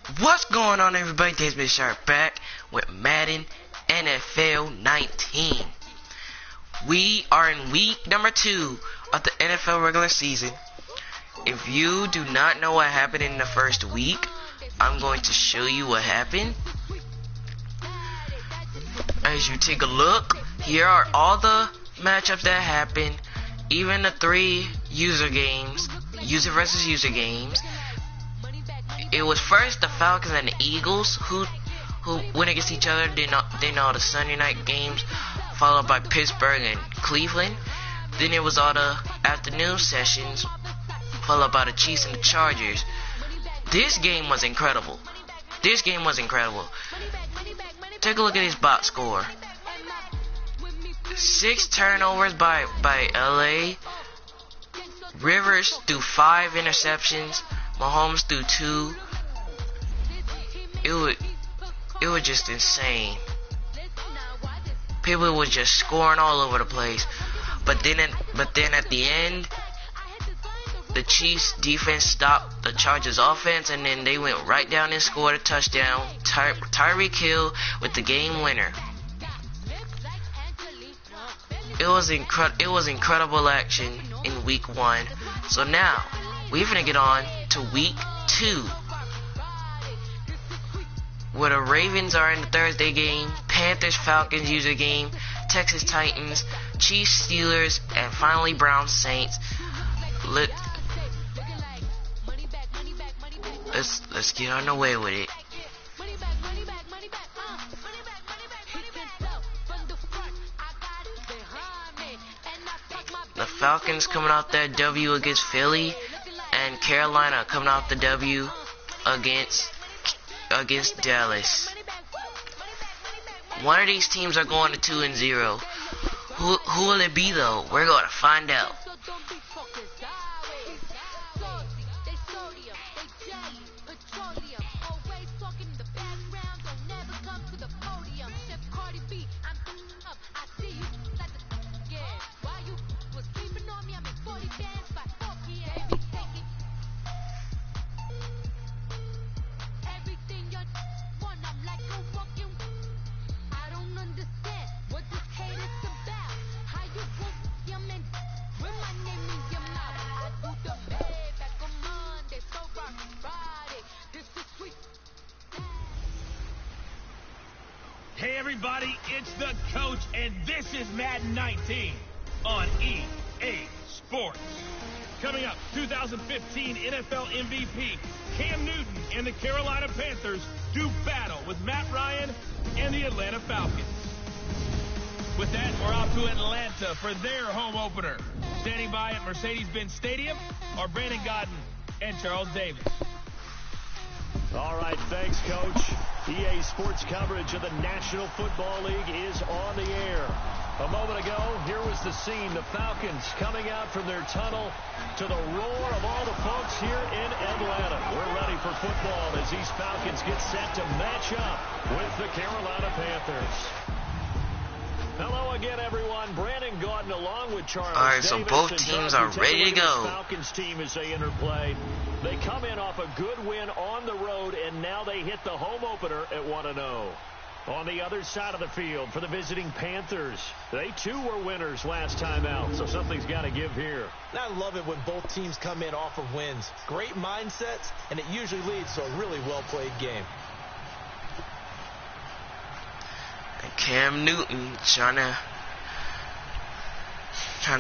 What's going on, everybody? This is Sharp back with Madden NFL 19. We are in week number 2 of the NFL regular season. If you do not know what happened in the first week, I'm going to show you what happened. As you take a look, here are all the matchups that happened, even the 3 user games, user versus user games. It was first the Falcons and the Eagles who went against each other. Then all the Sunday night games, followed by Pittsburgh and Cleveland. Then it was all the afternoon sessions, followed by the Chiefs and the Chargers. This game was incredible. Take a look at his box score. 6 turnovers by LA. Rivers threw 5 interceptions. Mahomes threw 2. It was just insane. People were just scoring all over the place. But then at the end, the Chiefs defense stopped the Chargers offense, and then they went right down and scored a touchdown. Tyreek Hill with the game winner. It was incredible action in week 1. So now we're gonna get on to week 2, where the Ravens are in the Thursday game, Panthers Falcons user game, Texas Titans, Chiefs Steelers, and finally Browns Saints. Let's get on the way with it. The Falcons coming out that W against Philly, and Carolina coming out the W against Dallas. One of these teams are going to 2-0. Who will it be though? We're going to find out. Hey everybody, it's the coach, and this is Madden 19 on EA Sports. Coming up, 2015 NFL MVP Cam Newton and the Carolina Panthers do battle with Matt Ryan and the Atlanta Falcons. With that, we're off to Atlanta for their home opener. Standing by at Mercedes-Benz Stadium are Brandon Godden and Charles Davis. All right, thanks, Coach. EA Sports coverage of the National Football League is on the air. A moment ago, here was the scene. The Falcons coming out from their tunnel to the roar of all the folks here in Atlanta. We're ready for football as these Falcons get set to match up with the Carolina Panthers. Hello again, everyone. Brandon Gaudin along with Charles Alright, Davis. so both teams are ready to go. Falcons team as they enter play. They come in off a good win on the road, and now they hit the home opener at 1-0. On the other side of the field for the visiting Panthers, they too were winners last time out, so something's got to give here. I love it when both teams come in off of wins. Great mindsets, and it usually leads to a really well-played game. Cam Newton trying to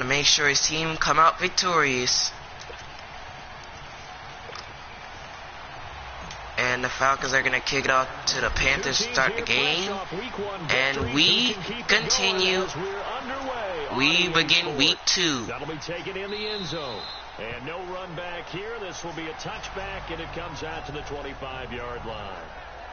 make sure his team come out victorious. And the Falcons are going to kick it off to the Panthers to start the game. And we continue. We begin week 2. That'll be taken in the end zone. And no run back here. This will be a touchback, and it comes out to the 25-yard line.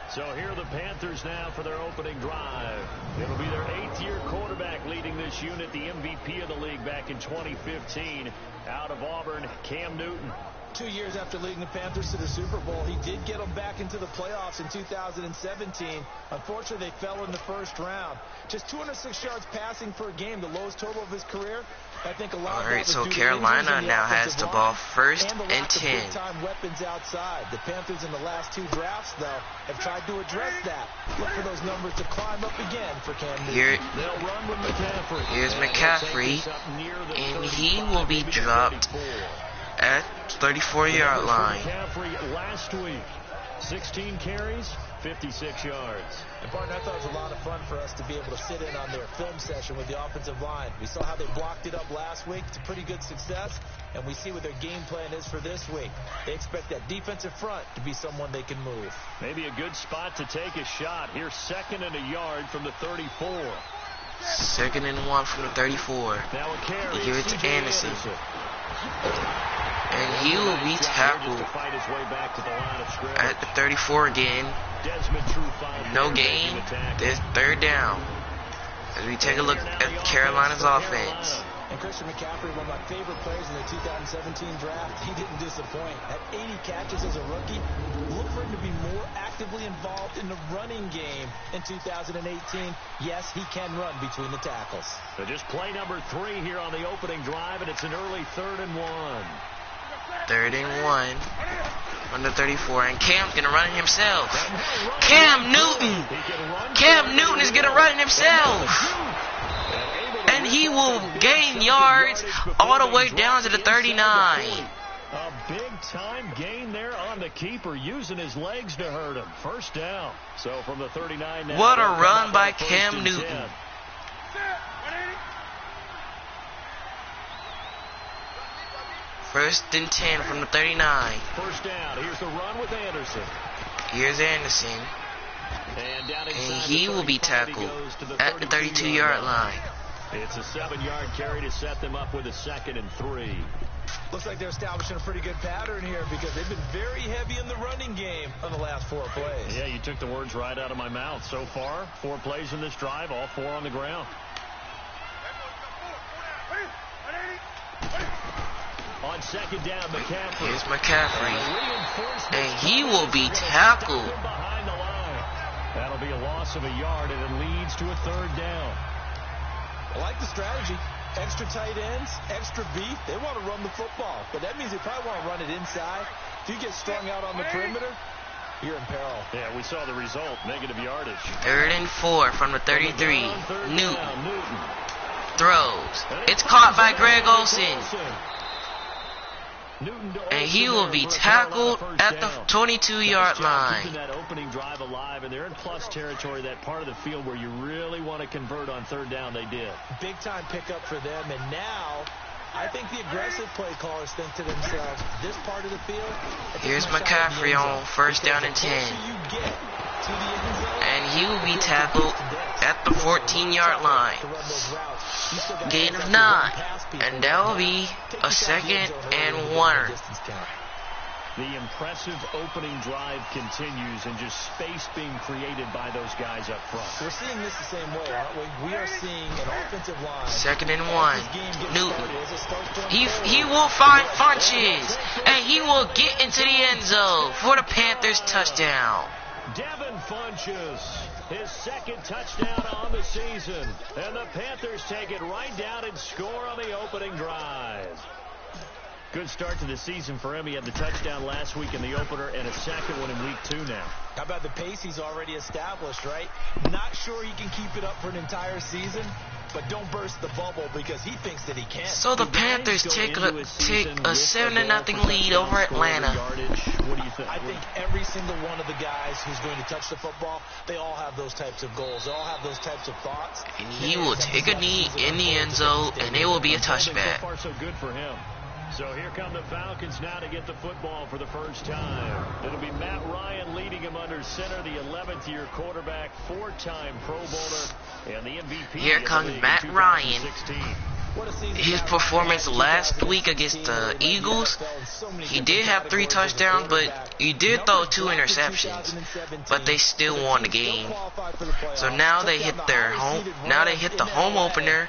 So here are the Panthers now for their opening drive. It'll be their 8th-year quarterback leading this unit, the MVP of the league back in 2015. Out of Auburn, Cam Newton. 2 years after leading the Panthers to the Super Bowl, he did get them back into the playoffs in 2017. Unfortunately, they fell in the first round. Just 206 yards passing per game, the lowest total of his career. I think a lot of that was so due to Carolina injuries in the now has offensive the line ball first and the and lack of 10. big-time weapons outside. The Panthers in the last 2 drafts, though, have tried to address that. Look for those numbers to climb up again for Cam Newton. They'll run with McCaffrey. Here's McCaffrey, and he will be dropped at 34-yard line. McCaffrey last week, 16 carries, 56 yards. And partner, I thought it was a lot of fun for us to be able to sit in on their film session with the offensive line. We saw how they blocked it up last week to pretty good success, and we see what their game plan is for this week. They expect that defensive front to be someone they can move. Maybe a good spot to take a shot. Here's 2nd and a yard from the 34. 2nd and 1 from the 34. Now a carry. Here it's Anderson. And he will be tackled at the 34 again. No gain. There's 3rd down. As we take a look at Carolina's offense. And Christian McCaffrey, one of my favorite players in the 2017 draft, he didn't disappoint. At 80 catches as a rookie, look for him to be more actively involved in the running game in 2018. Yes, he can run between the tackles. So just play number 3 here on the opening drive, and it's an early 3rd and 1. 3rd and 1 on the 34, and Cam's gonna run it himself. Cam Newton! Cam Newton is gonna run it himself! And he will gain yards all the way down to the 39. A big-time gain there on the keeper, using his legs to hurt him. 1st down. So from the 39 now. What a run by Cam Newton. First and 10 from the 39. 1st down. Here's the run with Anderson. Here's Anderson. And he will be tackled at the 32-yard line. It's a 7-yard carry to set them up with a 2nd and 3. Looks like they're establishing a pretty good pattern here because they've been very heavy in the running game on the last 4 plays. Yeah, you took the words right out of my mouth. So far, 4 plays in this drive, all 4 on the ground. On 2nd down, McCaffrey. Here's McCaffrey. And he will be tackled. That'll be a loss of a yard, and it leads to a 3rd down. I like the strategy. Extra tight ends, extra beef. They want to run the football, but that means they probably want to run it inside. If you get strung out on the perimeter, you're in peril. Yeah, we saw the result. Negative yardage. 3rd and 4 from the 33. Newton throws. It's caught by Greg Olsen. And he will be tackled at the 22-yard line. Keeping that opening drive alive, and they're in plus territory, that part of the field where you really want to convert on 3rd down. They did. Big-time pickup for them, and now I think the aggressive play callers think to themselves, this part of the field. Here's McCaffrey on 1st down and 10. And he will be tackled at the 14-yard line. Gain of 9. And that will be a 2nd and 1. The impressive opening drive continues, and just space being created by those guys up front. We're seeing this the same way, aren't we? We are seeing an offensive line. 2nd and 1. Newton. He will find Funches, and he will get into the end zone for the Panthers touchdown. Devin Funches, his 2nd touchdown on the season. And the Panthers take it right down and score on the opening drive. Good start to the season for him. He had the touchdown last week in the opener and a 2nd one in week 2 now. How about the pace he's already established, right? Not sure he can keep it up for an entire season, but don't burst the bubble because he thinks that he can. So the Panthers take a 7-0 lead over Atlanta. What do you think? I think every single one of the guys who's going to touch the football, they all have those types of goals. They all have those types of thoughts. And he will take a knee in the end zone, and it will be a touchback. So far, so good for him. So here come the Falcons now to get the football for the first time. It'll be Matt Ryan leading him under center, the 11th-year quarterback, 4-time Pro Bowler, and the MVP. Here comes Matt Ryan. His performance last week against the Eagles, he did have 3 touchdowns, but he did throw 2 interceptions. But they still won the game. So now they hit their home. Now they hit the home opener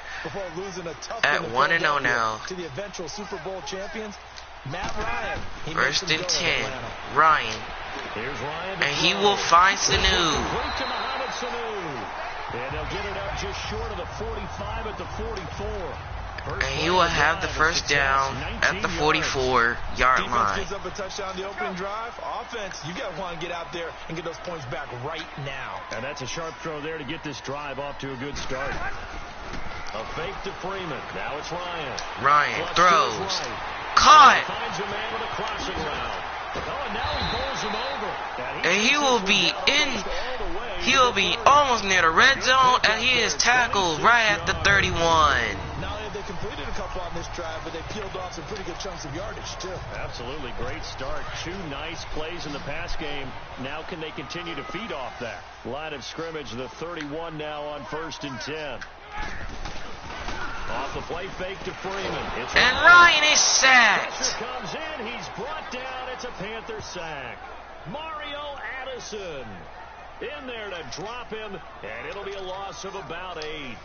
at 1-0 now. To the eventual Super Bowl champions. Matt Ryan. First and 10. Ryan. Here's Ryan. And he will find Sanu. Complete to Mohamed Sanu. And they'll get it up just short of the 45 at the 44. And he will have the first down at the 44-yard line. Defense gives up a touchdown the opening drive. Offense, you got to want to get out there and get those points back right now. And that's a sharp throw there to get this drive off to a good start. A fake to Freeman. Now it's Ryan. Ryan Plus throws. right. Caught. Finds a man with a crossing route. Oh, and now he bowls him over. And he will be in. He will be almost near the red zone, and he is tackled right at the 31. Not only have they completed a couple on this drive, but they peeled off some pretty good chunks of yardage, too. Absolutely great start. Two nice plays in the pass game. Now can they continue to feed off that? Line of scrimmage, the 31 now on 1st and 10. Off the play fake to Freeman. And Ryan is sacked. Pressure comes in. He's brought down. It's a Panther sack. Mario Addison in there to drop him, and it'll be a loss of about 8.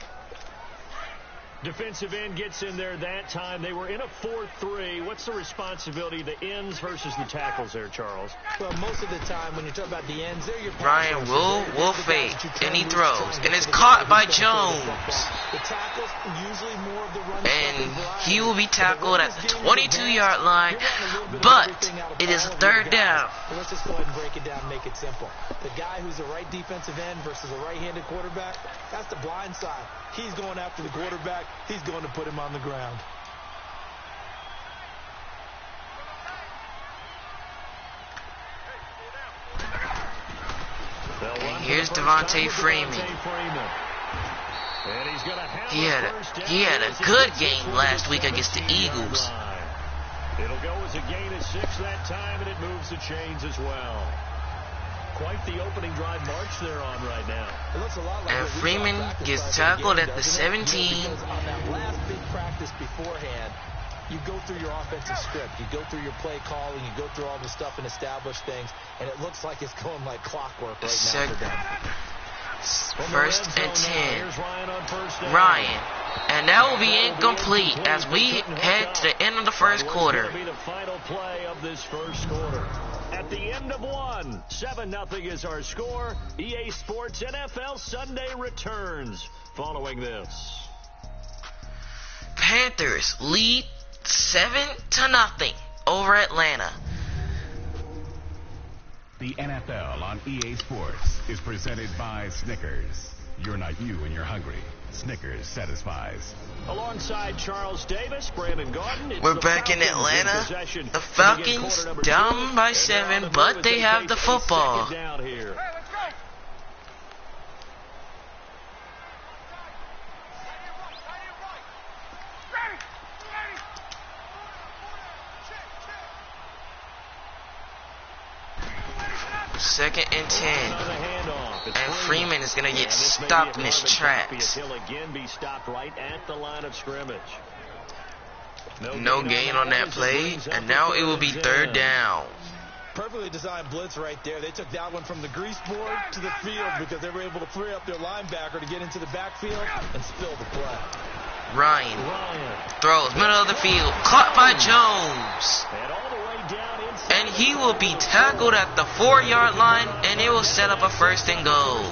Defensive end gets in there that time. They were in a 4-3. What's the responsibility, the ends versus the tackles there, Charles? Well, most of the time when you talk about the ends, they're your Ryan will fake, and he throws, and it's caught by Jones. The tackles usually more of the run. And he will be tackled at the 22-yard line, but it is a 3rd down. Let's just go ahead and break it down and make it simple. The guy who's the right defensive end versus a right-handed quarterback, that's the blind side. He's going after the quarterback. He's going to put him on the ground. And here's Devontae Freeman. He had a good game last week against the Eagles. It'll go as a gain of 6 that time, and it moves the chains as well. Quite the opening drive march they're on right now. And Freeman gets tackled at the 17. On that last big practice beforehand, you go through your offensive script, you go through your play calling, you go through all the stuff and establish things, and it looks like it's going like clockwork right now for them. 1st and 10. Ryan. And that will be incomplete as we head to the end of the first quarter. That'll be the final play of this first quarter. At the end of 1, 7-0 is our score. EA Sports NFL Sunday returns following this. Panthers lead 7-0 over Atlanta. The NFL on EA Sports is presented by Snickers. You're not you when you're hungry. Snickers satisfies. Alongside Charles Davis, Brandon Gordon. We're back in Atlanta. The Falcons down by 7, but they have the football. Second and 10. And Freeman is going to get stopped in his tracks. He'll again be stopped right at the line of scrimmage. No gain on that play, and now it will be 3rd down. Perfectly designed blitz right there. They took that one from the grease board to the field because they were able to free up their linebacker to get into the backfield and spill the play. Ryan throws middle of the field, caught by Jones. And he will be tackled at the 4-yard line, and it will set up a 1st and goal.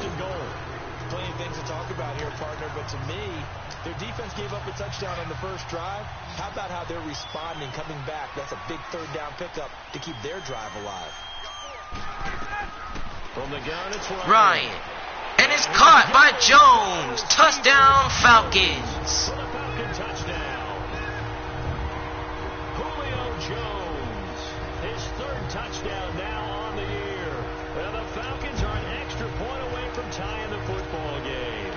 Plenty of things to talk about here, partner, but to me, their defense gave up a touchdown on the first drive. How about how they're responding, coming back? That's a big 3rd down pickup to keep their drive alive. From the gun, it's Ryan. And it's caught by Jones. Touchdown, Falcons. Falcon touchdown. Julio Jones. His 3rd touchdown now on the year. And the Falcons are an extra point away from tying the football game.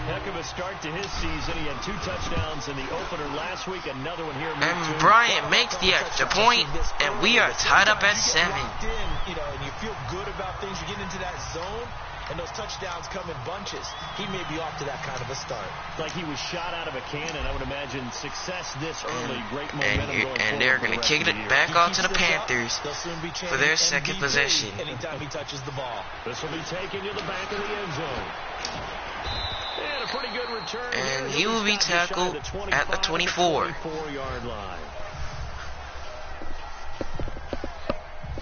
Heck of a start to his season. He had 2 touchdowns in the opener last week. Another one here. And Bryant makes the extra point, and we are tied up at 7. You know, and you feel good about things. You get into that zone, and those touchdowns come in bunches. He may be off to that kind of a start. Like he was shot out of a cannon. I would imagine success this early. Great momentum going forward. And they're going to kick it back off to the Panthers for their second possession. Anytime he touches the ball. This will be taken to the back of the end zone. And a pretty good return. And he will be tackled at the 24. 24-yard line.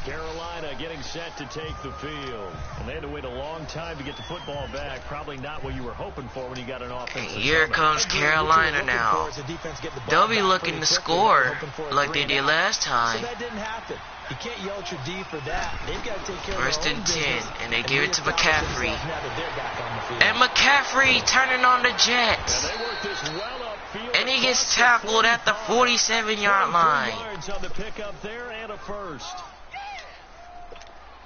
Carolina getting set to take the field. And they had to wait a long time to get the football back. Probably not what you were hoping for when you got an offensive Here comes Carolina now. They'll be looking to score like they did last time. So that didn't happen. You can't yell at your D for that. They've got to take care of First their and own 10, business, and they give it to McCaffrey. now that they're back on the field. And McCaffrey turning on the Jets. And they work this well upfield. And he gets tackled at the 47-yard line. Yards on the pickup there and a first.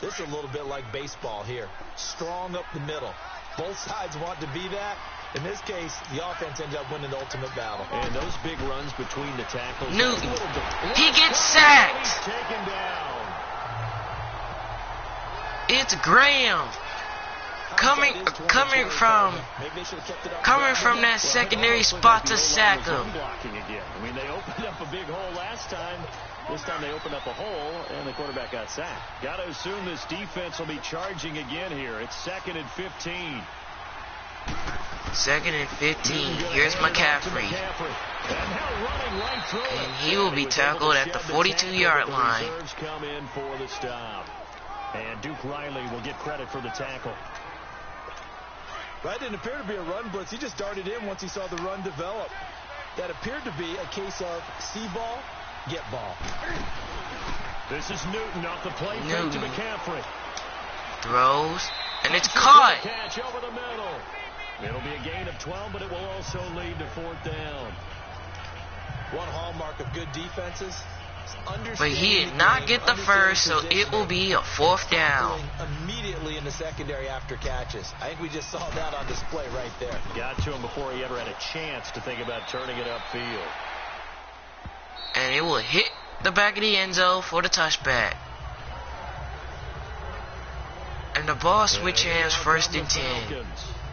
This is a little bit like baseball here. Strong up the middle. Both sides want to be that. In this case, the offense ends up winning the ultimate battle. And those big runs between the tackles. Newton, he gets sacked. He's taken down. It's Graham coming from that secondary spot to sack him. Blocking again. I mean, they opened up a big hole last time. This time they opened up a hole, and the quarterback got sacked. Got to assume this defense will be charging again here. It's 2nd and 15. 2nd and 15. Here's McCaffrey. And he will be tackled at the 42-yard line. Come in for the stop. And Duke Riley will get credit for the tackle. That didn't appear to be a run blitz. He just darted in once he saw the run develop. That appeared to be a case of see ball, get ball. This is Newton off the play fake to McCaffrey. Throws, and it's caught. Catch over the middle. It'll be a gain of 12, but it will also lead to 4th down. One hallmark of good defenses. But he did not get the first, so it will be a 4th down. Immediately in the secondary after catches. I think we just saw that on display right there. Got to him before he ever had a chance to think about turning it upfield. And it will hit the back of the end zone for the touchback. And the ball switch hands 1st and 10.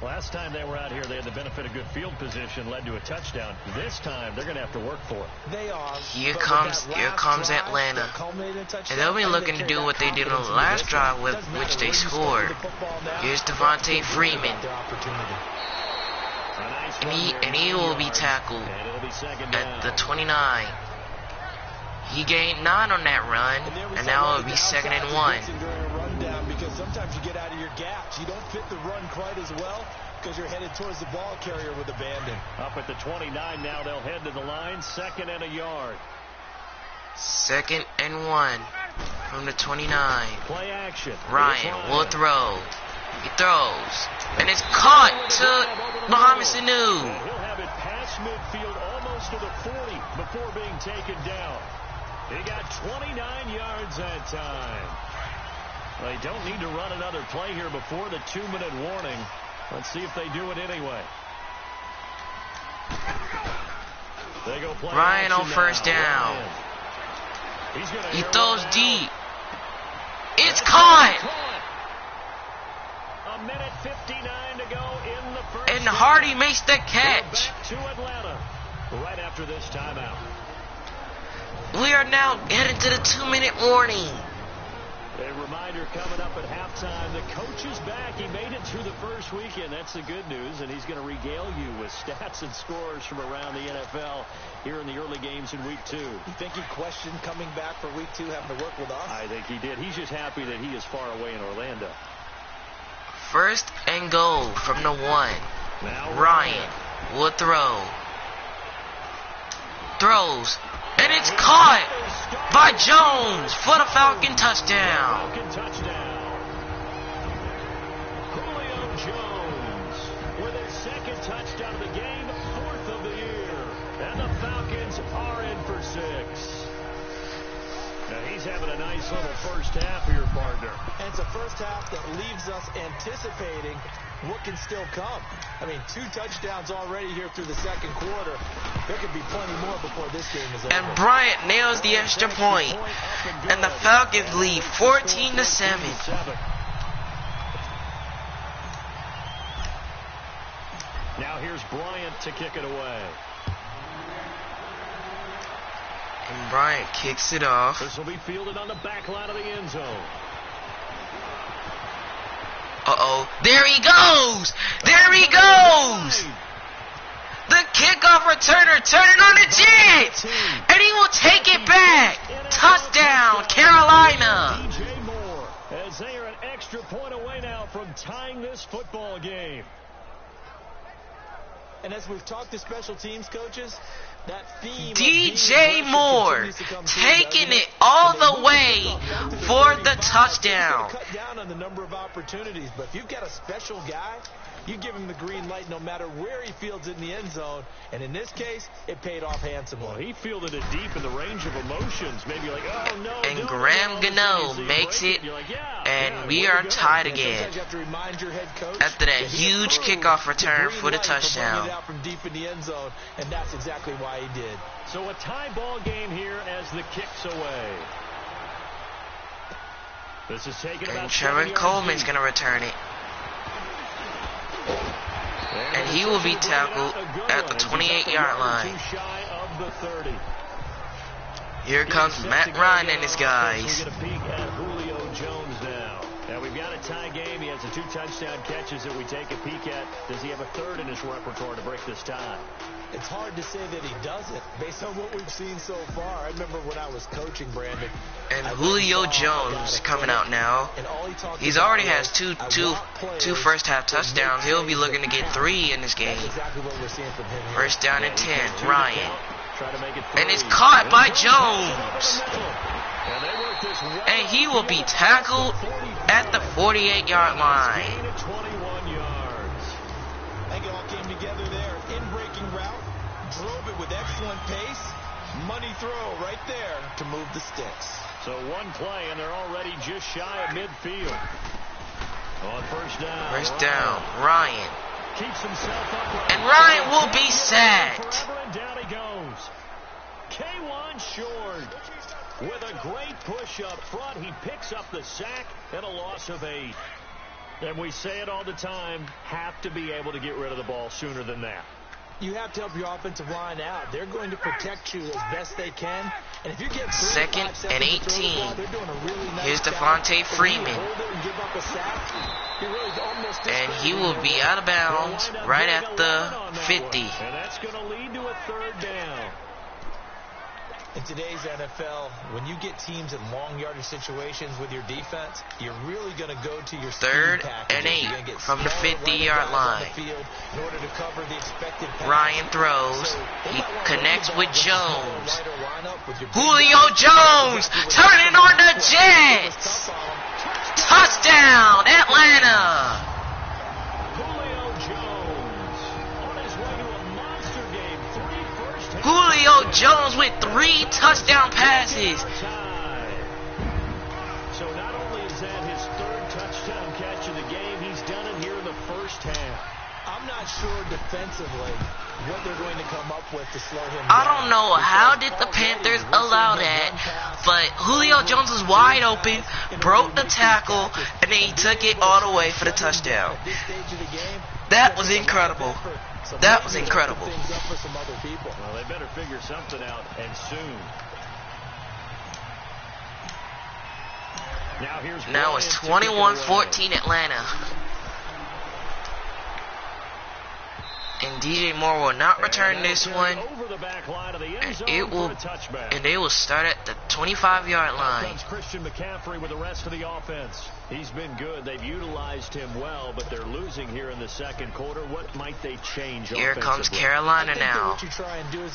Last time they were out here, they had the benefit of good field position, led to a touchdown. This time, they're going to have to work for it. They are. Here comes Atlanta. And they'll be looking to do what they did on the last drive, with which they scored. Here's Devontae Freeman. And he will be tackled at the 29. He gained 9 on that run, and now it will be 2nd and 1. Because sometimes you get out of your gaps. You don't fit the run quite as well because you're headed towards the ball carrier with abandon. Up at the 29 now, they'll head to the line. 2nd and a yard. 2nd and 1 from the 29. Play action. Ryan will throw. He throws. And it's caught to Mohamed Sanu. He'll have it past midfield almost to the 40 before being taken down. He got 29 yards that time. They don't need to run another play here before the 2-minute warning. Let's see if they do it anyway. They go play Ryan on now. 1st down. Ryan. He throws deep. It's caught. A minute 59 to go in the first. And Hardy makes the catch. Back to Atlanta right after this timeout. We are now heading to the 2-minute warning. A reminder coming up at halftime. The coach is back. He made it through the first weekend. That's the good news. And he's going to regale you with stats and scores from around the NFL here in the early games in Week 2. You think he questioned coming back for Week 2, having to work with us? I think he did. He's just happy that he is far away in Orlando. 1st and goal from the 1. Now Ryan will throw. Throws. And it's caught by Jones for the Falcon touchdown. Julio Jones with his 2nd touchdown of the game, 4th of the year. And the Falcons are in for 6. Now he's having a nice little first half here, partner. And it's a first half that leaves us anticipating what can still come. I mean, 2 touchdowns already here through the 2nd quarter. There could be plenty more before this game is over. And Bryant nails the extra point. And the Falcons lead 14-7. Now here's Bryant to kick it away. And Bryant kicks it off. This will be fielded on the back line of the end zone. Uh-oh. There he goes! There he goes! The Kickoff returner turning on the Jets. And he will take it back. Touchdown, Carolina. DJ Moore, as they are an extra point away now from tying this football game. And as we've talked to special teams coaches, that theme DJ Moore taking it all the way for the touchdown. Cut down on the number of opportunities, but if you've got a special guy, you give him the green light no matter where he fields it in the end zone. And in this case, it paid off handsomely. Well, he fielded it deep in the range of emotions. Maybe like, oh, no. And Graham Gano makes it, and we are tied again. After that huge kickoff return for the touchdown. From deep in the end zone, and that's exactly why he did. So a tie ball game here as the kick's away. This is taken And about Trevor Coleman's going to return it. And he will be tackled at the 28-yard line. Here comes Matt Ryan and his guys. Now we've got a tie game. He has the 2 touchdown catches that we take a peek at. Does he have a third in his repertoire to break this tie? It's hard to say that he doesn't, based on what we've seen so far. I remember when I was coaching, Brandon. And Julio Jones coming out now. He's already has two first-half touchdowns. He'll be looking to get 3 in this game. First down and 10, Ryan. And it's caught by Jones. And he will be tackled at the 48-yard line. I think it all came together there. In-breaking route. Drove it with excellent pace. Money throw right there to move the sticks. So one play, and they're already just shy of midfield. On first down. First down, Ryan. Keeps himself up. And Ryan will be sacked. And down he goes. K1 Short. With a great push up front, he picks up the sack and a loss of 8. And we say it all the time, have to be able to get rid of the ball sooner than that. You have to help your offensive line out. They're going to protect you as best they can. And if you get 2nd and 18. Here's Devontae Freeman. And he will be out of bounds right at the 50. And that's going to lead to a third down. In today's NFL, when you get teams in long yardage situations with your defense, you're really going to go to your 3rd and 8 from the 50-yard line. Ryan throws. He connects with Jones. Julio Jones turning on the Jets. Touchdown, Atlanta. Julio Jones with 3 touchdown passes. So not only is that his 3rd touchdown catch of the game, he's done it here in the first half. I'm not sure defensively what they're going to come up with to slow him down. I don't know how did the Panthers allow that, but Julio Jones was wide open, broke the tackle, and then he took it all the way for the touchdown. That was incredible. That was incredible. Well, they better figure something out, and soon. Now it's 21-14 Atlanta. And DJ Moore will not return this one. And they will start at the 25-yard line. Christian McCaffrey with the rest of the offense. He's been good. They've utilized him well, but they're losing here in the second quarter. What might they change? Here comes Carolina now.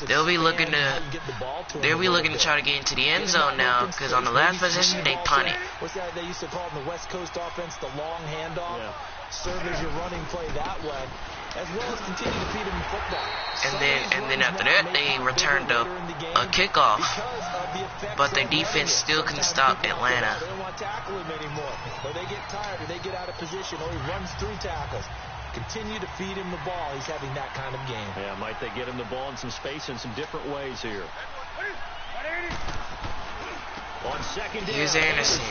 They'll be looking to try to get into the end zone now, because on the last possession they punted. What's that they used to call in the West Coast offense, the long handoff? Yeah. Serve as your running play that way, as well as continue to feed him in football. And then after that, they returned a kickoff. But their defense still couldn't stop Atlanta. They don't want to tackle him anymore. Or they get tired, or they get out of position, or he runs through tackles. Continue to feed him the ball. He's having that kind of game. Yeah, might they get him the ball in some space in some different ways here. On second down, here's Anderson.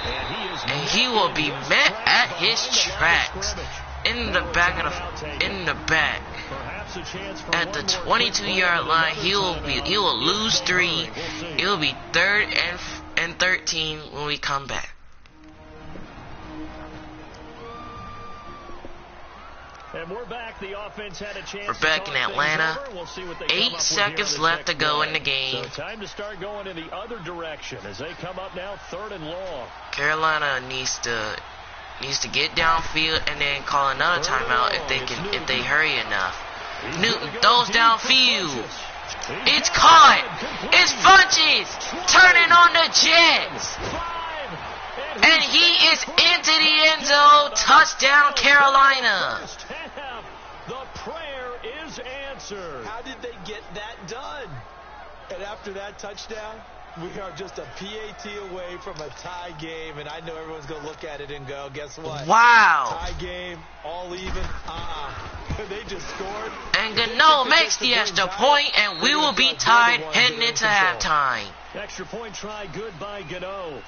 And he will be met at his tracks in the back at the 22-yard line. He will lose 3. It will be 3rd and 13 when we come back. And we're back. The offense had a chance. We're back in Atlanta. We'll see what they 8 seconds left to go in the game. So time to start going in the other direction as they come up now 3rd and long. Carolina needs to get downfield and then call another timeout if they hurry enough. Newton throws downfield. It's caught. It's Funches turning on the Jets. And he is into the end zone. Touchdown, Carolina. The prayer is answered. How did they get that done? And after that touchdown, we are just a PAT away from a tie game. And I know everyone's going to look at it and go, guess what? Wow. Tie game, all even. They just scored. And Gano makes the extra point, and we will be tied heading into halftime. Extra point try good by Gano.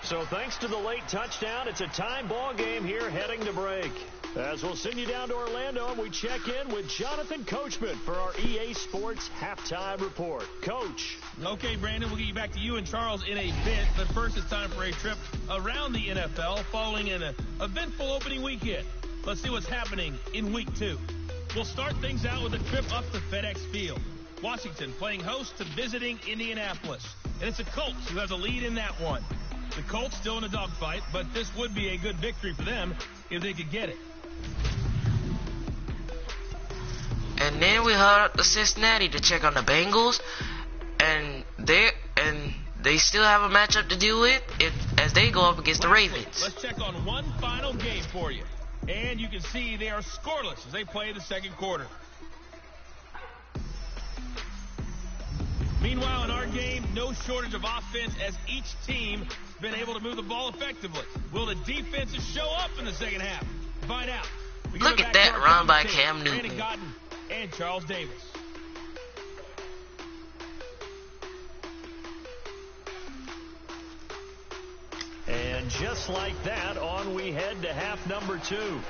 So thanks to the late touchdown, it's a time ball game here heading to break. As we'll send you down to Orlando, and we check in with Jonathan Coachman for our EA Sports Halftime Report. Coach. Okay, Brandon, we'll get you back to you and Charles in a bit. But first, it's time for a trip around the NFL following an eventful opening weekend. Let's see what's happening in Week 2. We'll start things out with a trip up to FedEx Field. Washington playing host to visiting Indianapolis. And it's the Colts who have the lead in that one. The Colts still in a dogfight, but this would be a good victory for them if they could get it. And then we head up to Cincinnati to check on the Bengals, and they still have a matchup to deal with as they go up against the Ravens. Let's check on one final game for you. And you can see they are scoreless as they play the second quarter. Meanwhile, in our game, no shortage of offense as each team has been able to move the ball effectively. Will the defenses show up in the second half? Find out. Look at that run by Cam Newton. And Charles Davis. And just like that, on we head to half number 2.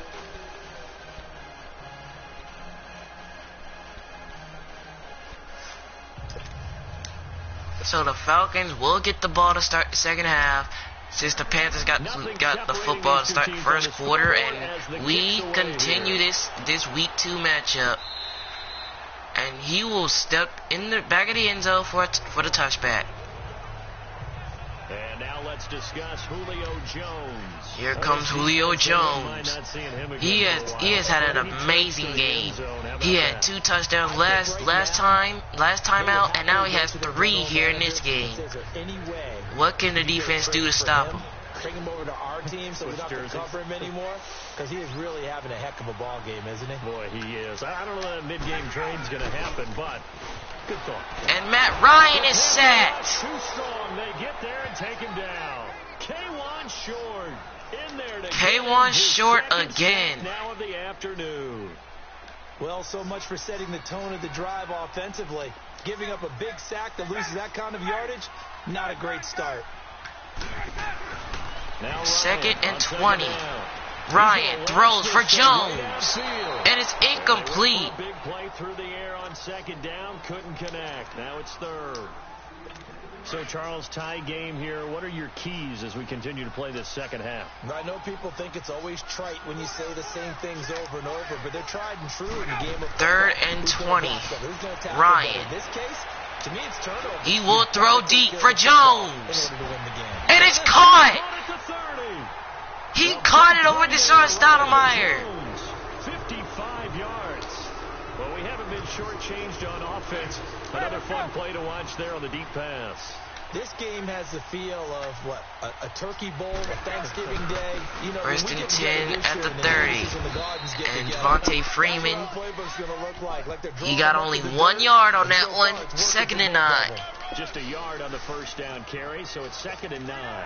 So the Falcons will get the ball to start the second half, since the Panthers got the football to start the first quarter, and we continue this Week 2 matchup. And he will step in the back of the end zone for the touchback. And now let's discuss Julio Jones. Here comes Julio Jones. He has had an amazing game. He had 2 touchdowns last time out, and now he has 3 here in this game. What can the defense do to stop him? Bring him over to our team so we don't have to cover him anymore, because he is really having a heck of a ball game, isn't he? Boy, he is. I don't know that mid-game trade's going to happen, but good thought. And Matt Ryan is sacked. Too strong. They get there and take him down. K1 Short in there to K1 Short again. Now of the afternoon. Well, so much for setting the tone of the drive offensively. Giving up a big sack that loses that kind of yardage, not a great start. Now Second and 20. Ryan throws for Jones, and it's incomplete. Big play through the air on second down, couldn't connect. Now it's third. So, Charles, tie game here. What are your keys as we continue to play this second half? I know people think it's always trite when you say the same things over and over, but they're tried and true in the game of Third and 20. Ryan. In this case, to me, it's turnover. He will throw deep for Jones, and it's caught. He caught it over Deshaun Stoudemire. 55 yards. Well, we haven't been shortchanged on offense. Another fun play to watch there on the deep pass. This game has the feel of, what, a turkey bowl, a Thanksgiving day. You know, First and 10 at the 30. And Devontae Freeman, he got only 1 yard on that one. Second and 9. Just a yard on the first down carry, so it's second and 9.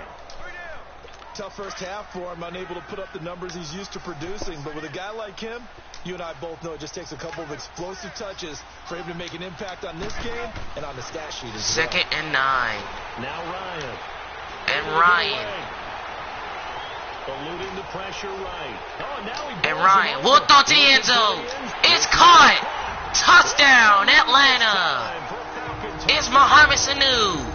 Tough first half for him, unable to put up the numbers he's used to producing. But with a guy like him, you and I both know it just takes a couple of explosive touches for him to make an impact on this game and on the stat sheet as well. Second and 9. Now Ryan. And Ryan. Eluding the pressure right. Oh, now he and Ryan will throw to the end zone. It's caught. Touchdown, Atlanta. It's Mohamed Sanu.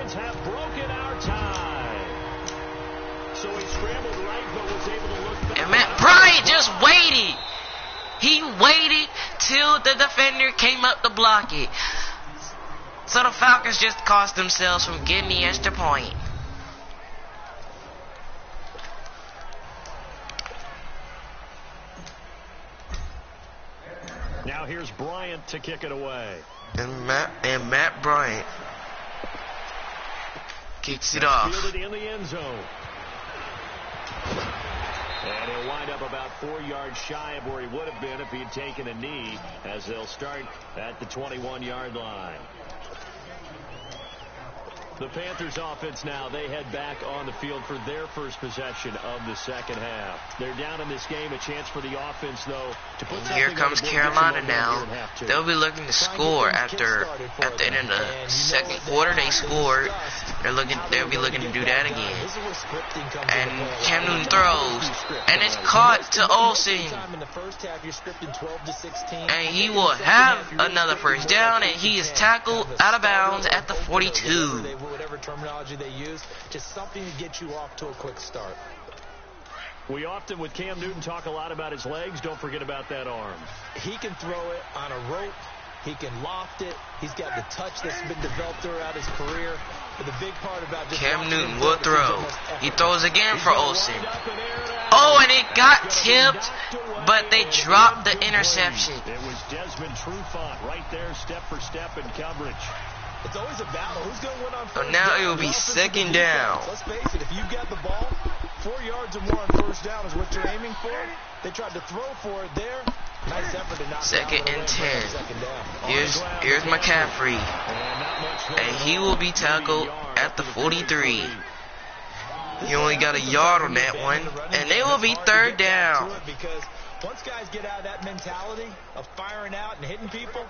Have broken our tie. scrambled right, but was able to look back. And Matt Bryant just waited. He waited till the defender came up to block it. So the Falcons just cost themselves from getting the extra point. Now here's Bryant to kick it away. And Matt Bryant kicks it off. Fielded in the end zone. And he'll wind up about 4 yards shy of where he would have been if he had taken a knee, as they'll start at the 21-yard line. The Panthers offense now, they head back on the field for their first possession of the second half. They're down in this game, a chance for the offense, though, to put Here comes Carolina now. They'll be looking to score after at the end of the second quarter. They scored. They'll be looking to do that again. And Cam Newton throws, and it's caught to Olsen. And he will have another first down, and he is tackled out of bounds at the 42. Whatever terminology they use, just something to get you off to a quick start. We often, with Cam Newton, talk a lot about his legs. Don't forget about that arm. He can throw it on a rope. He can loft it. He's got the touch that's been developed throughout his career. But the big part about just Cam Newton will throw. He throws again for Olsen. Oh, and it got tipped, but they dropped the interception. It was Desmond Trufant right there, step for step in coverage. It's always a battle. Who's going to win on first So now down? it will be second down. Let's face it, if you get the ball, 4 yards or more on first down is what you're aiming for. They tried to throw for it there. Nice effort to knock Second down and the 10. second down. Here's McCaffrey. And he will be tackled at the 43. He only got a yard on that one. And they will be third down. Because once guys get out of that mentality of firing out and hitting people,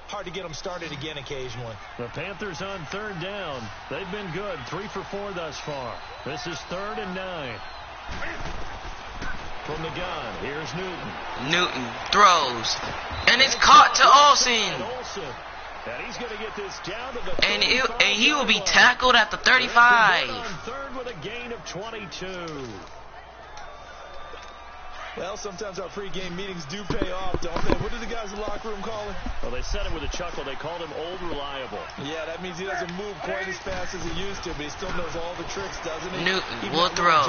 hard to get them started again occasionally. The Panthers on third down. They've been good. 3 for 4 thus far. This is 3rd and 9. From the gun, here's Newton. Newton throws. And it's caught to Olsen. And he's going to get this down to the And he will be tackled at the 35. On third with a gain of 22. Well, sometimes our pregame meetings do pay off, don't they? What do the guys in the locker room call him? Well, they said it with a chuckle. They called him Old Reliable. Yeah, that means he doesn't move quite as fast as he used to, but he still knows all the tricks, doesn't he? Newton will throw.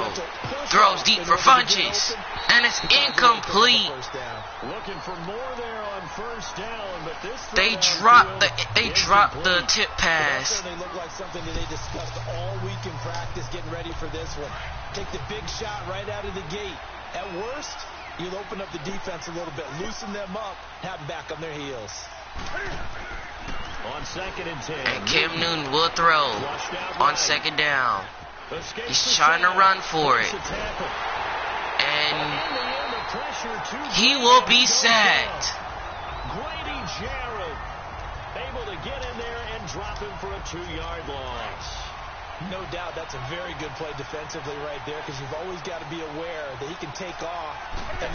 Throws deep for Funches. And it's incomplete. Looking for more there on first down, but this They dropped the tip pass. They look like something that they discussed all week in practice, getting ready for this one. Take the big shot right out of the gate. At worst, you'll open up the defense a little bit, loosen them up, have them back on their heels. On 2nd and 10. And Cam Newton will throw on second down. He's trying to run for it. And he will be sacked. Grady Jarrett able to get in there and drop him for a 2-yard loss. No doubt that's a very good play defensively right there, because you've always got to be aware that he can take off.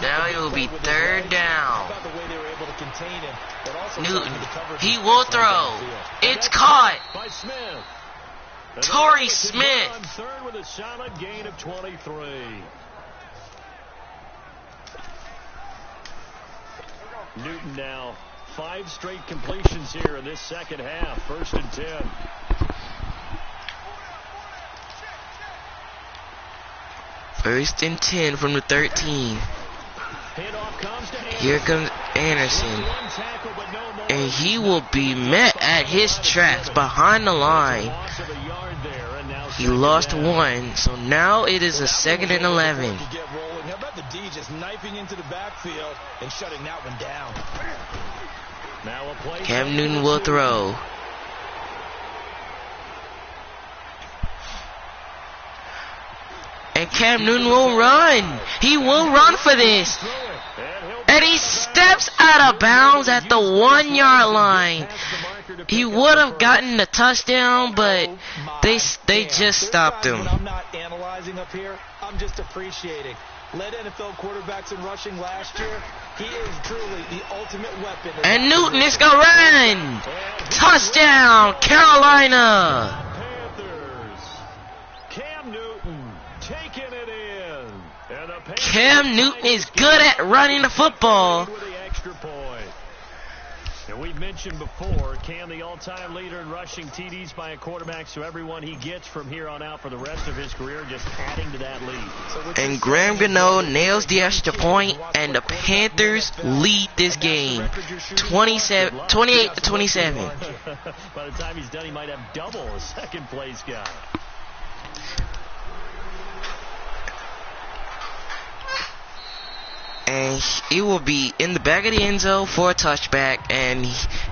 Now it will be third down. How about the way they were able to contain him, but also Newton, the coverage he will throw. It's caught. By Smith. Torrey Smith. On third with a solid gain of 23. Newton now 5 straight completions here in this second half. 1st and 10. First and 10 from the 13. Here comes Anderson. And he will be met at his tracks behind the line. He lost 1. So now it is a 2nd and 11. How about the D just knifing into the backfield and shutting that one down? Now a play. Cam Newton will throw. And Cam Newton will run. He will run for this. And he steps out of bounds at the 1-yard line. He would have gotten the touchdown, but they just stopped him. I'm not analyzing up here. I'm just appreciating. Led NFL quarterbacks in rushing last year. He is truly the ultimate weapon. And Newton is going to run. Touchdown, Carolina. Panthers. Cam Newton taking it Cam Newton is good at running the football. With the extra point. And we've mentioned before, Cam, the all-time leader in rushing TDs by a quarterback, so everyone he gets from here on out for the rest of his career just adding to that lead. And Graham Gano nails the extra point, and the Panthers lead this game 28-27. By the time he's done, he might have double a second-place guy. And it will be in the back of the end zone for a touchback, and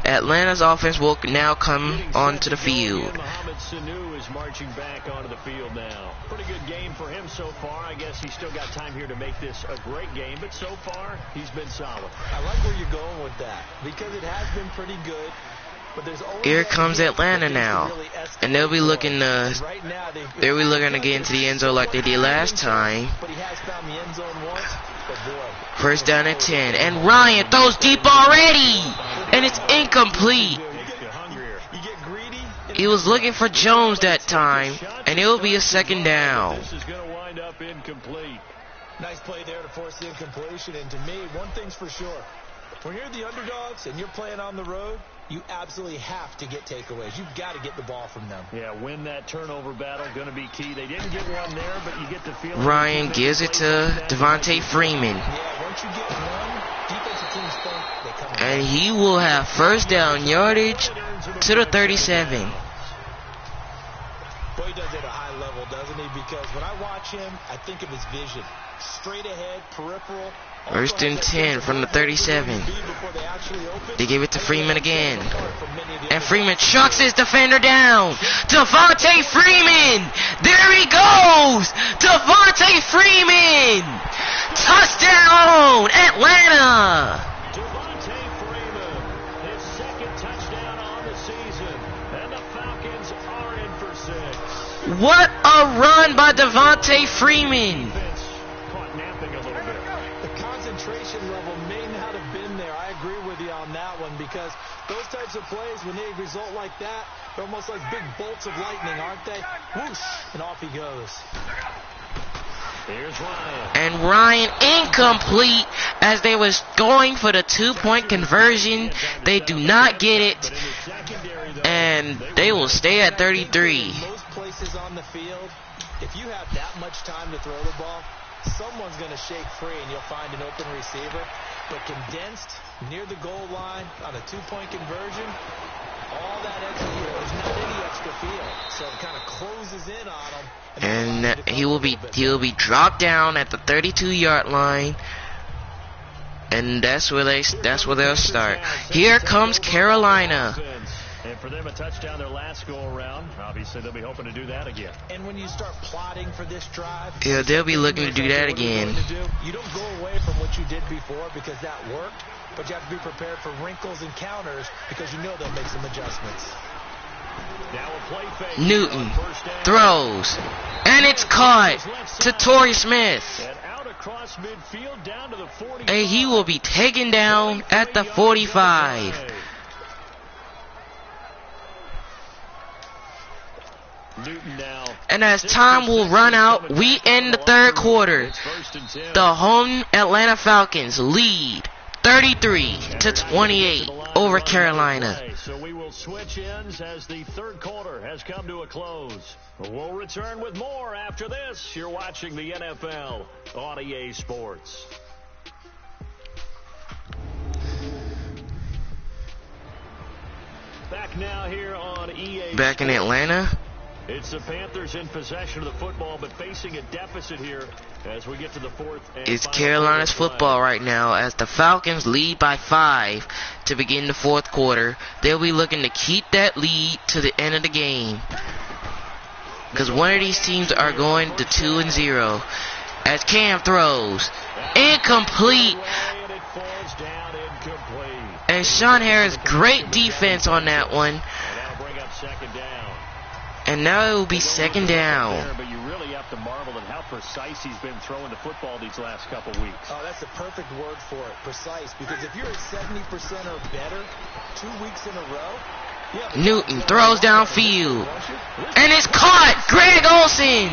Atlanta's offense will now come onto the field. Mohamed Sanu is marching back onto the field now. Pretty good game for him so far. I guess he's still got time here to make this a great game, but so far he's been solid. I like where you're going with that because it has been pretty good. But there's always Here comes Atlanta now, and they'll be looking to get into the end zone like they did last time. But he has found the end zone once. But boy, First down at 10, and Ryan throws deep already, and it's incomplete. you get greedy. He was looking for Jones that time, and it will be a second down. This is going to wind up incomplete. Nice play there to force the incompletion. And to me, one thing's for sure. When you're the underdogs and you're playing on the road, you absolutely have to get takeaways. You've got to get the ball from them. Yeah, win that turnover battle, going to be key. They didn't get one there, but you get the feeling. Ryan gives it to Devontae Freeman, Yeah, once you get one, defensive teams think they come and he will have first down yardage to the 37. Boy, he does it at a high level, doesn't he? Because when I watch him, I think of his vision. Straight ahead, peripheral. First and 10 from the 37. They give it to Freeman again. And Freeman chucks his defender down. Devontae Freeman! There he goes! Devontae Freeman! Touchdown, Atlanta! Devontae Freeman, his second touchdown on the season. And the Falcons are in for 6. What a run by Devontae Freeman! Caught napping a little bit. The concentration level may not have been there. I agree with you on that one because those types of plays, when they result like that, they're almost like big bolts of lightning, aren't they? Whoosh, and off he goes. Here's Ryan. And Ryan incomplete as they was going for the 2-point conversion. They do not get it, and they will stay at 33. Most places on the field, if you have that much time to throw the ball, someone's going to shake free and you'll find an open receiver. But condensed near the goal line on a 2-point conversion, all that extra, there's not any extra field. So it kind of closes in on them. And he will be dropped down at the 32-yard line. And that's where they'll start. Here comes Carolina. And for them, a touchdown their last go around. Obviously, they'll be hoping to do that again. And when you start plotting for this drive, Yeah, they'll be looking to do that again. You don't go away from what you did before because that worked, but you have to be prepared for wrinkles and counters because you know they'll make some adjustments. Now a play fake. Newton throws, and it's caught to Torrey Smith. And out across midfield down to the 45. And he will be taken down at the 45. Newton now. And as time will run out, we end the third quarter. The home Atlanta Falcons lead 33-28 over Carolina. So we will switch ends as the third quarter has come to a close. We'll return with more after this. You're watching the NFL on EA Sports. Back now here on EA Back in Atlanta. It's the Panthers in possession of the football, but facing a deficit here as we get to the fourth. It's Carolina's football right now as the Falcons lead by 5 to begin the fourth quarter. They'll be looking to keep that lead to the end of the game, because one of these teams are going to 2-0. As Cam throws, incomplete. And Sean Harris, great defense on that one. And now it will be second down. But you really have to marvel at how precise he's been throwing the football these last couple weeks. Oh, that's the perfect word for it, precise. Because if you're at 70% or better 2 weeks in a row, Newton throws downfield, and it's caught. Greg Olsen.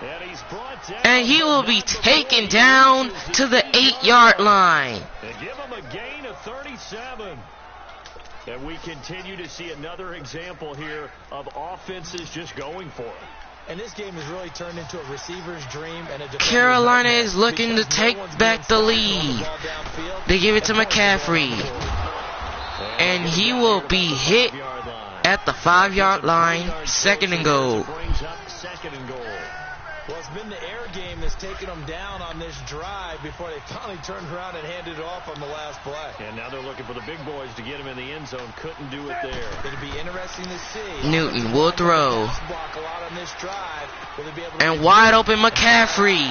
And He's brought down. And he will be taken down to the 8-yard line. They give him a gain of 37. And we continue to see another example here of offenses just going for it. And this game has really turned into a receiver's dream and a Carolina is looking to take back the lead. They give it to McCaffrey. And he will be hit at the 5-yard line. Second and goal. Well, it's been the air game that's taken them down on this drive before they finally turned around and handed it off on the last play. And now they're looking for the big boys to get him in the end zone. Couldn't do it there. It'll be interesting to see. Newton will throw. And wide open McCaffrey.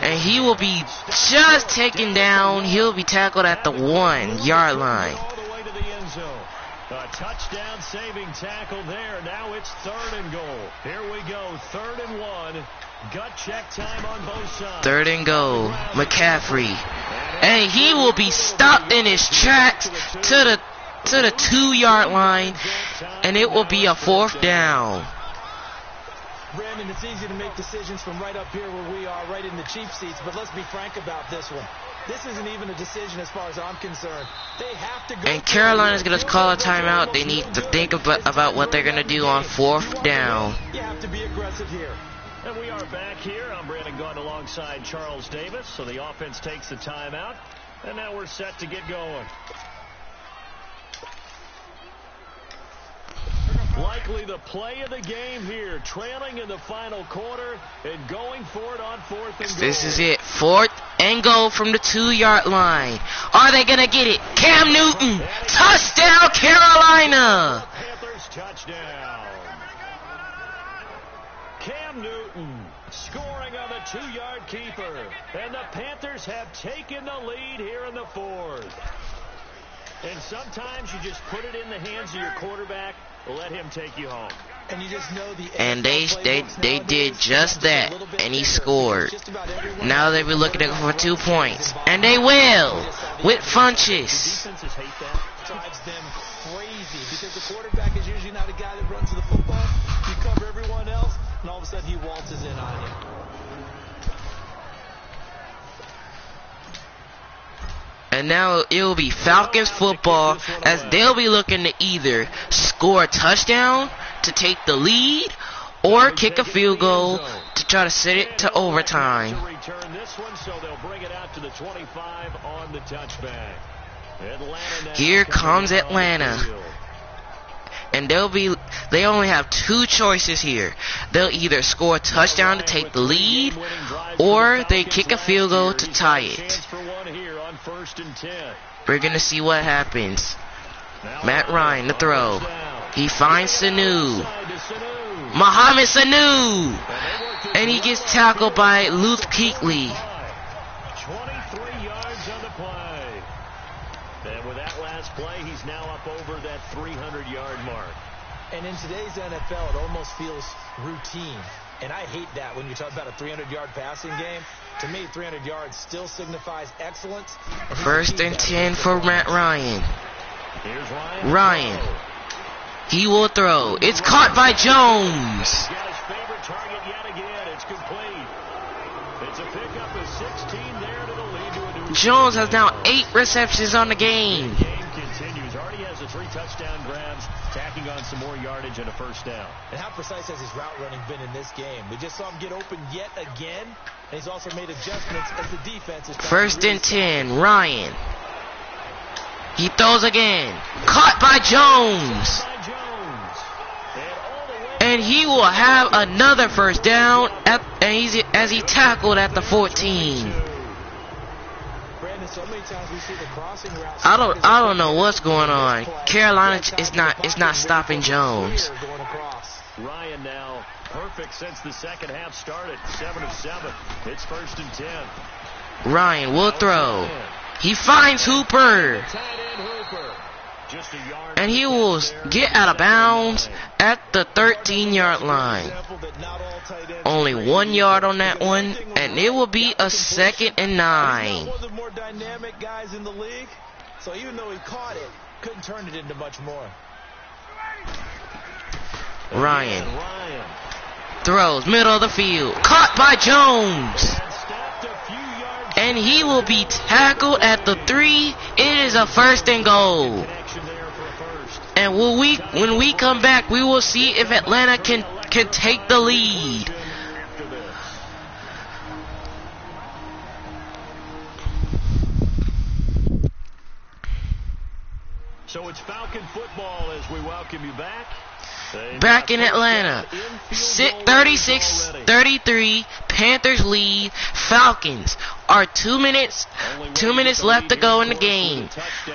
And he will be just taken down. He'll be tackled at the 1-yard line. A touchdown saving tackle there. Now it's 3rd and goal. Here we go. 3rd and 1. Gut check time on both sides. 3rd and goal. McCaffrey. And he will be stopped in his tracks to the 2-yard line. And it will be a 4th down. Brandon, it's easy to make decisions from right up here where we are, right in the cheap seats. But let's be frank about this one. This isn't even a decision as far as I'm concerned. They have to go. And Carolina's going to call a timeout. They need to think about what they're going to do on 4th down. You have to be aggressive here. And we are back here. I'm Brandon Gaunt alongside Charles Davis. So the offense takes the timeout. And now we're set to get going. Likely the play of the game here. Trailing in the final quarter and going for it on 4th and goal. This is it. 4th and goal from the 2-yard line. Are they going to get it? Cam Newton. Touchdown, Carolina. Panthers touchdown. Cam Newton scoring on the 2-yard keeper. And the Panthers have taken the lead here in the 4th. And sometimes you just put it in the hands of your quarterback. Let him take you home. And you just know the And they did just that, and he scored. Now they'll be looking for 2 points, and they will with Funches. Defenses hate that. Drives them crazy because the quarterback is usually not a guy that runs to the football. You cover everyone else, and all of a sudden he waltzes in on you. And now it will be Falcons football, as they'll be looking to either score a touchdown to take the lead or kick a field goal to try to set it to overtime. Here comes Atlanta. And they only have 2 choices here. They'll either score a touchdown to take the lead or they kick a field goal to tie it. We're going to see what happens. Matt Ryan, the throw. He finds Sanu. Mohamed Sanu. And he gets tackled by Luke Kuechly. 23 yards on the play. And with that last play, he's now up over that 300-yard mark. And in today's NFL, it almost feels routine. And I hate that when you talk about a 300-yard passing game. To me, 300 yards still signifies excellence. 1st and 10 for Matt Ryan. Here's Ryan. He will throw. It's caught by Jones. He's got his favorite target yet again. It's complete. It's a pickup of 16 there to the lead to a new Jones has now 8 receptions on the game. The game continues. Already has the 3 touchdown grabs, tacking on some more yardage and a 1st down. And how precise has his route running been in this game? We just saw him get open yet again. And he's also made adjustments as the defense is 1st and 10, Ryan. He throws again. Caught by Jones. And he will have another 1st down as he tackled at the 14. I don't know what's going on. Carolina is not stopping Jones. Ryan now perfect since the second half started. 7 of 7. It's 1st and 10. Ryan will throw. He finds Hooper. And he will get out of bounds at the 13-yard line. Only 1 yard on that one, and it will be a 2nd and 9. One of the more dynamic guys in the league. So even though he caught it, couldn't turn it into much more. Ryan Throws, middle of the field. Caught by Jones. And he will be tackled at the 3. It is a 1st and goal. And when we come back, we will see if Atlanta can take the lead. So it's Falcon football as we welcome you back. Back in Atlanta. 36-33. Panthers lead. Falcons are 2 minutes left to go in the game.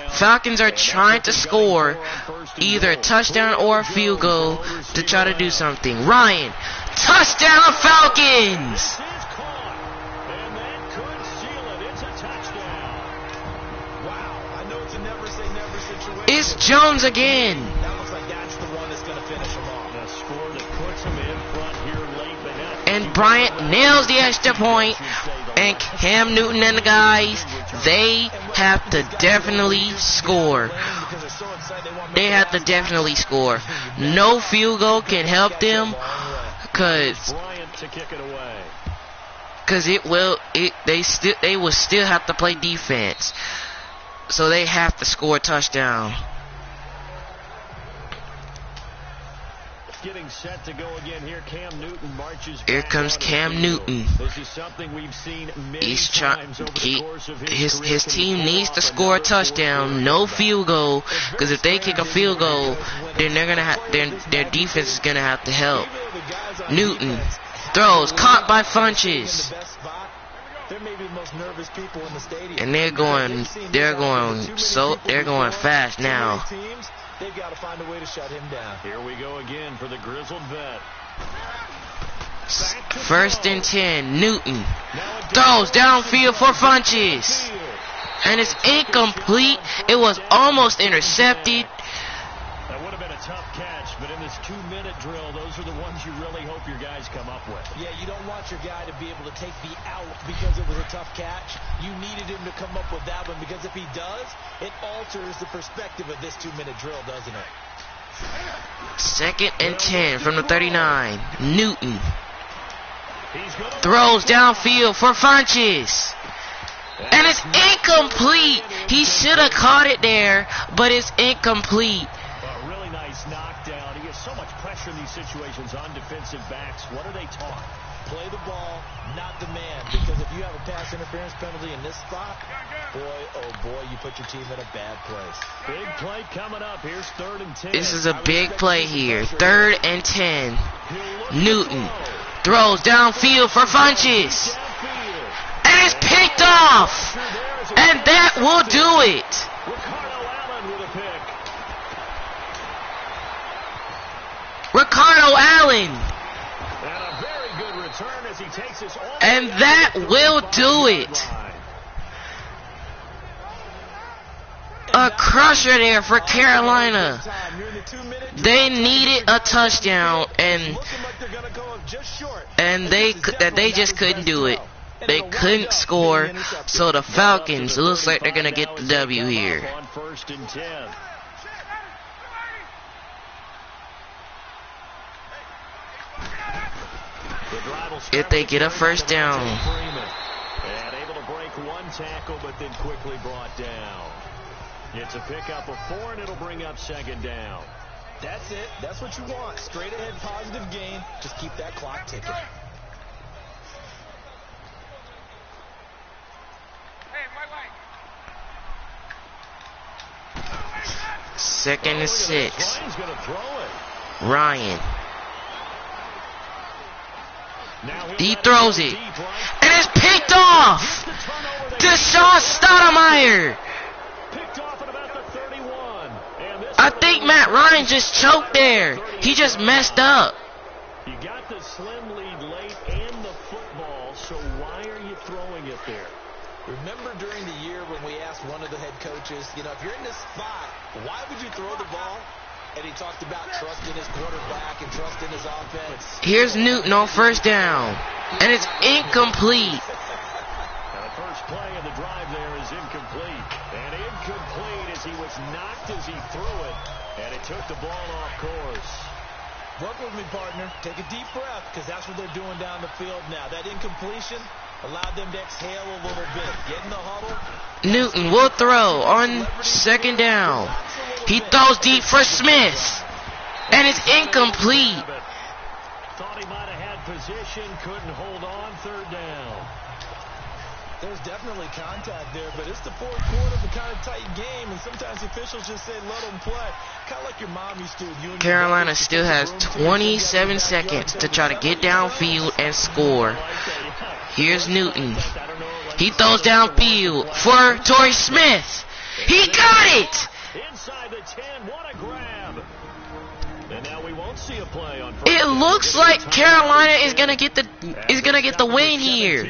Falcons are trying to score either a touchdown or a field goal to try to do something. Ryan, touchdown Falcons! It's Jones again. And Bryant nails the extra point. And Cam Newton and the guys, they have to definitely score. They have to definitely score. No field goal can help them, cause they will still have to play defense. So they have to score a touchdown. Getting set to go again here. Cam Newton marches. Here comes Cam Newton. This is something we've seen many times over the course of his team needs to score a touchdown, no field goal, because if they kick a field goal, then they're gonna their defense is gonna have to help. Newton throws, caught by Funches. And they're going fast now. They've got to find a way to shut him down. Here we go again for the grizzled vet. 1st and 10. Newton throws downfield for Funches. And it's incomplete. It was almost intercepted. That would have been a tough catch, but in this 2-minute drill, those are the ones you really hope your guys come up with. Yeah, you don't want your guy to be able to take the out because it was a tough catch. You needed him to come up with that one, because if he does, it alters the perspective of this 2-minute drill, doesn't it? 2nd and 10 from the 39. Newton throws downfield for Funches. And it's incomplete. He should have caught it there, but it's incomplete. A really nice knockdown. He has so much pressure in these situations on defensive backs. What are they taught? Play the ball, not the man. Because if you have a pass interference penalty in this spot, boy, oh boy, you put your team in a bad place. Big play coming up. Here's 3rd and 10. This is a big play here. 3rd and 10. Newton throws downfield for Funches. And it's picked off. And that will do it. Ricardo Allen. And that will do it. A crusher there for Carolina. They needed a touchdown, and they just couldn't do it. They couldn't score, so the Falcons, it looks like they're going to get the W here. If they get a 1st down. And able to break one tackle, but then quickly brought down. It's a pickup of 4, and it'll bring up 2nd down. That's it. That's what you want. Straight ahead, positive gain. Just keep that clock ticking. Second and 6. Ryan. He throws it. And it's picked off. Deshaun Stoudemire. I think Matt Ryan just choked there. He just messed up. You got the slim lead late and the football, so why are you throwing it there? Remember during the year when we asked one of the head coaches, if you're in this spot, why would you throw the ball? And he talked about trusting his quarterback and trusting his offense. Here's Newton on 1st down. And it's incomplete. Now the first play of the drive there is incomplete. And incomplete as he was knocked as he threw it. And it took the ball off course. Work with me, partner. Take a deep breath, because that's what they're doing down the field now. That incompletion allowed them to exhale a little bit. Get in the huddle. Newton will throw on second down. He throws deep for Smith. And it's incomplete. Thought he might have had position, couldn't hold on, third down. There's definitely contact there, but it's the fourth quarter of a kind of tight game, and sometimes officials just say let them play. Kind of like your mom used to. Carolina still has 27 seconds to try to get downfield and score. Here's Newton. He throws downfield for Torrey Smith. He got it! Inside the 10, what a grab. And now we won't see a play on first. It looks like Carolina is gonna get the win here.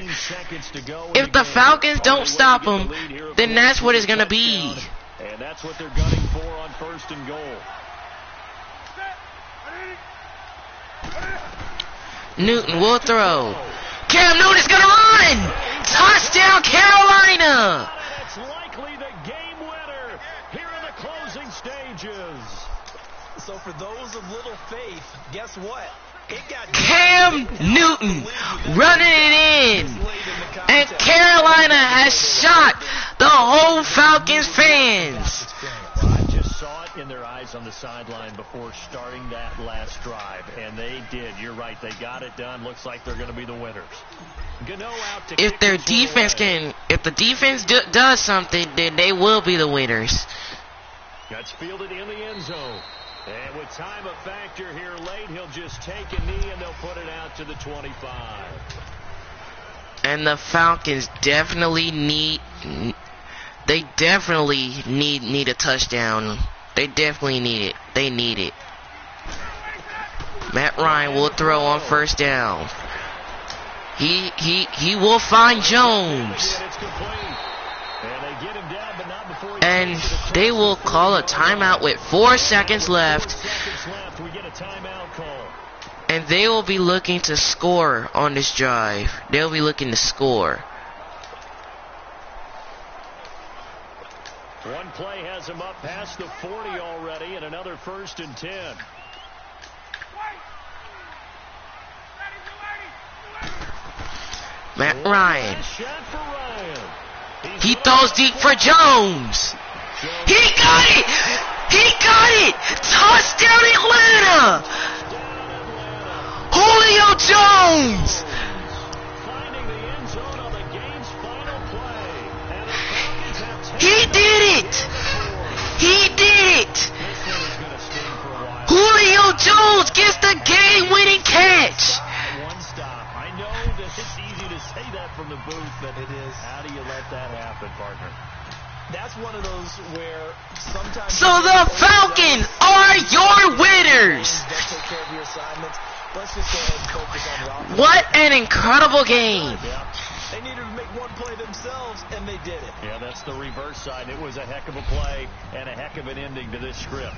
If the Falcons don't stop them, then that's what it's gonna be. And that's what they're gunning for on first and goal. Newton will throw. Cam Newton's gonna run! Touchdown, Carolina! It's likely the game winner here in the closing stages. So for those of little faith, guess what? It got Cam Newton running it in. And Carolina has shot the whole Falcons fans. I just saw it in their eyes on the sideline before starting that last drive, and they did. You're right. They got it done. Looks like they're going to be the winners. Gano out to If their defense if the defense does something, then they will be the winners. That's fielded in the end zone. And with time a factor here late, he'll just take a knee and they'll put it out to the 25. And the Falcons definitely need a touchdown. They definitely need it. They need it. Matt Ryan will throw on first down. He will find Jones. And they will call a timeout with 4 seconds left. And they will be looking to score on this drive. They'll be looking to score. One play has him up past the 40 already, and another 1st and 10. Matt Ryan. He throws deep for Jones. He got it! He got it! Touchdown Atlanta! Julio Jones! He did it! He did it! Julio Jones gets the game-winning catch! I know that it's easy to say that from the booth, but it is. How do you let that happen, partner? That's one of those where sometimes. So the Falcons are your winners! Let's just go ahead and focus on the offense. What an incredible game! They needed to make one play themselves, and they did it. Yeah, that's the reverse side. It was a heck of a play and a heck of an ending to this script.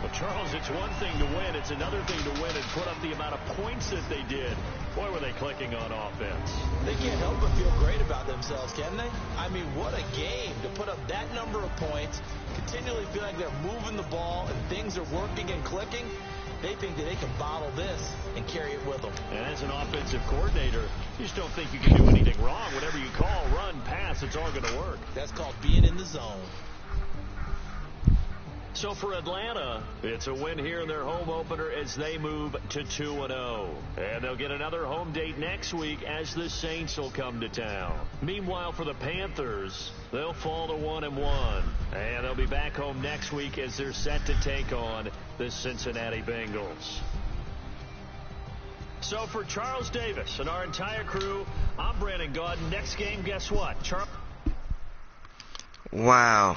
But Charles, it's one thing to win. It's another thing to win and put up the amount of points that they did. Boy, were they clicking on offense. They can't help but feel great about themselves, can they? I mean, what a game to put up that number of points, continually feel like they're moving the ball and things are working and clicking. They think that they can bottle this and carry it with them. And as an offensive coordinator, you just don't think you can do anything wrong. Whatever you call, run, pass, it's all going to work. That's called being in the zone. So for Atlanta, it's a win here in their home opener as they move to 2-0. And they'll get another home date next week as the Saints will come to town. Meanwhile, for the Panthers, they'll fall to 1-1. And they'll be back home next week as they're set to take on the Cincinnati Bengals. So for Charles Davis and our entire crew, I'm Brandon Gaudin. Next game, guess what? Wow.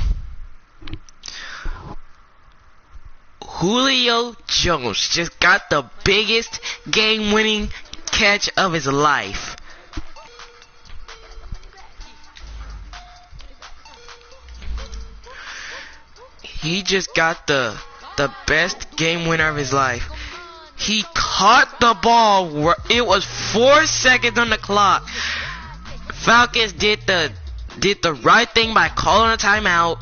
Julio Jones just got the biggest game-winning catch of his life. He just got the best game winner of his life. He caught the ball. It was 4 seconds on the clock. Falcons did the right thing by calling a timeout.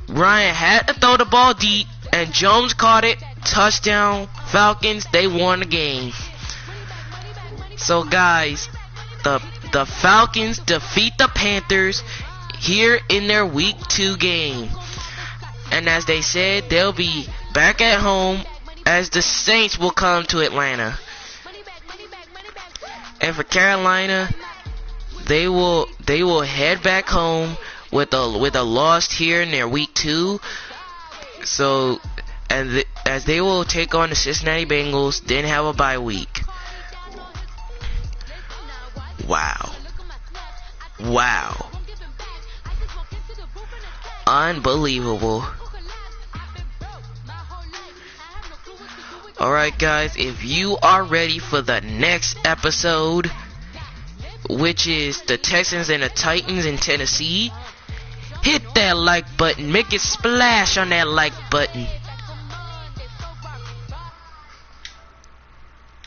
Ryan had to throw the ball deep, and Jones caught it touchdown Falcons, they won the game. So guys, the Falcons defeat the Panthers here in their week 2 game. And as they said, they'll be back at home as the Saints will come to Atlanta. And for Carolina, they will head back home with a loss here in their week 2. So as they will take on the Cincinnati Bengals, then have a bye week. Wow. Unbelievable. Alright guys, if you are ready for the next episode, which is the Texans and the Titans in Tennessee, hit that like button. Make it splash on that like button.